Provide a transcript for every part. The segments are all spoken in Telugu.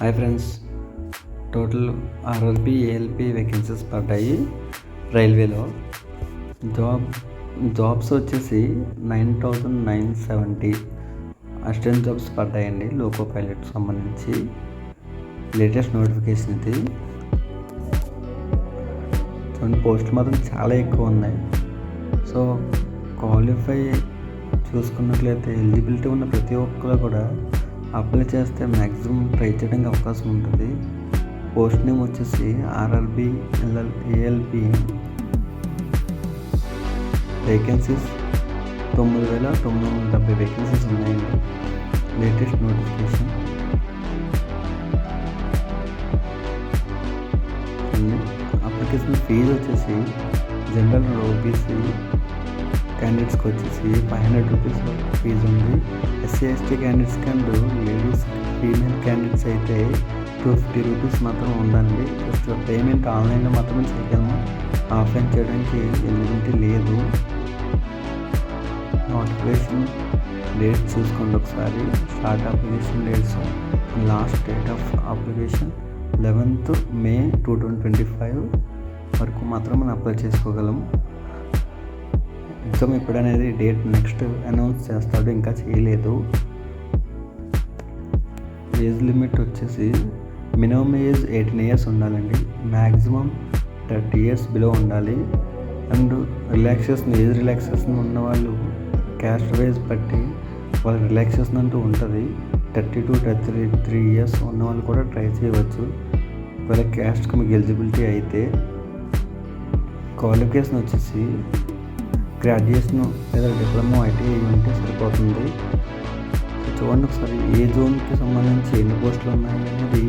Hi friends, total RRB ALP vacancies పడ్డాయి రైల్వేలో. జాబ్స్ వచ్చేసి 9,970 అసిస్టెంట్ జాబ్స్ పడ్డాయండి. లోకో పైలట్ సంబంధించి లేటెస్ట్ నోటిఫికేషన్ ఇది. చూడండి, పోస్టులు మాత్రం చాలా ఎక్కువ ఉన్నాయి. సో క్వాలిఫై చూసుకున్నట్లయితే ఎలిజిబిలిటీ ఉన్న ప్రతి ఒక్కరు కూడా అప్లై చేస్తే మ్యాక్సిమం ట్రై చేయడానికి అవకాశం ఉంటుంది. పోస్ట్ నేమ్ వచ్చేసి ఆర్ఆర్బి ఏఎల్పి. వేకెన్సీస్ 9,970 వేకెన్సీస్ ఉన్నాయండి. Latest notification. అప్లికేషన్ ఫీజు వచ్చేసి జనరల్ ఓబీసీ క్యాండిడేట్స్కి వచ్చేసి 500 రూపీస్ ఫీజు ఉంది. ఎస్సీ ఎస్టీ క్యాండిడేట్స్కి అండ్ లేడీస్ ఫీమేల్ క్యాండిడేట్స్ అయితే 250 రూపీస్ మాత్రం ఉందండి. జస్ట్ పేమెంట్ ఆన్లైన్లో మాత్రమే చేయగలము, ఆఫ్లైన్ చేయడానికి ఎలిజిబిలిటీ లేదు. నోటిఫికేషన్ డేట్ చూసుకోండి ఒకసారి. Start application dates, last date of application 11th May 2025 వరకు మాత్రం మనం అప్లై చేసుకోగలము. ఎగ్జామ్ ఎప్పుడనేది డేట్ నెక్స్ట్ అనౌన్స్ చేస్తాడు, ఇంకా చేయలేదు. ఏజ్ లిమిట్ వచ్చేసి మినిమం ఏజ్ 18 years ఉండాలండి. మ్యాక్సిమం 30 years బిలో ఉండాలి. అండ్ ఏజ్ రిలాక్సేషన్ ఉన్న వాళ్ళు క్యాస్ట్ వైజ్ బట్టి వాళ్ళ రిలాక్సేషన్ అంటూ ఉంటుంది. 30 to 33 years ఉన్న వాళ్ళు కూడా ట్రై చేయవచ్చు వాళ్ళ క్యాస్ట్కి మీకు ఎలిజిబిలిటీ అయితే. క్వాలిఫికేషన్ వచ్చేసి గ్రాడ్యుయేషన్ లేదా డిప్లొమా ఐటీఐ ఉంటే సరిపోతుంది. చూడండి ఒకసారి ఏ జోన్కి సంబంధించి ఎన్ని పోస్టులు ఉన్నాయి అనేది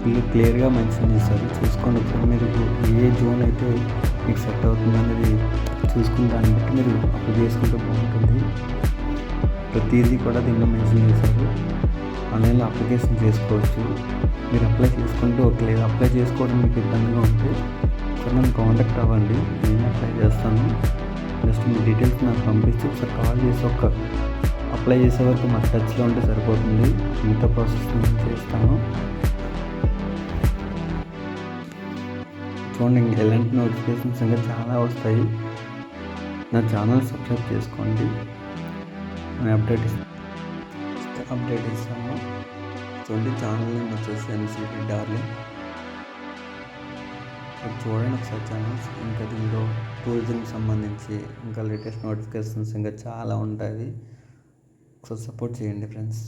వీళ్ళు క్లియర్గా మెన్షన్ చేస్తారు. చూసుకోండి ఒకసారి. మీరు ఏ జోన్ అయితే మీకు సెట్ అవుతుంది అనేది చూసుకుని దాన్ని బట్టి మీరు అప్లై చేసుకుంటే బాగుంటుంది. ప్రతిదీ కూడా దీనిలో మెన్షన్ చేశారు. ఆన్లైన్లో అప్లికేషన్ చేసుకోవచ్చు. మీరు అప్లై చేసుకుంటే ఓకే, లేదు అప్లై చేసుకోవడం మీకు ఇబ్బందిగా ఉంటే ఒకసారి నన్ను కాంటాక్ట్ అవ్వండి, నేను అప్లై చేస్తాను. జస్ట్ మీ డీటెయిల్స్ నాకు పంపించి ఒకసారి కాల్ చేసి అప్లై చేసే వరకు మాకు టచ్లో ఉంటే సరిపోతుంది. మిగతా ప్రాసెస్ నేను చేస్తాను. చూడండి, ఎలాంటి నోటిఫికేషన్స్ ఇంకా చాలా వస్తాయి. నా ఛానల్ సబ్స్క్రైబ్ చేసుకోండి. నేను అప్డేట్ ఇస్తాను. చూడండి, ఛానల్ నేమ్ వచ్చేసి ఎన్సిటి డార్లింగ్. చూడండి ఒకసారి ఛానల్స్. ఇంకా దీనిలో టూరిజంకి సంబంధించి ఇంకా లేటెస్ట్ నోటిఫికేషన్స్ ఇంకా చాలా ఉంటాయి. ఒకసారి సపోర్ట్ చేయండి ఫ్రెండ్స్.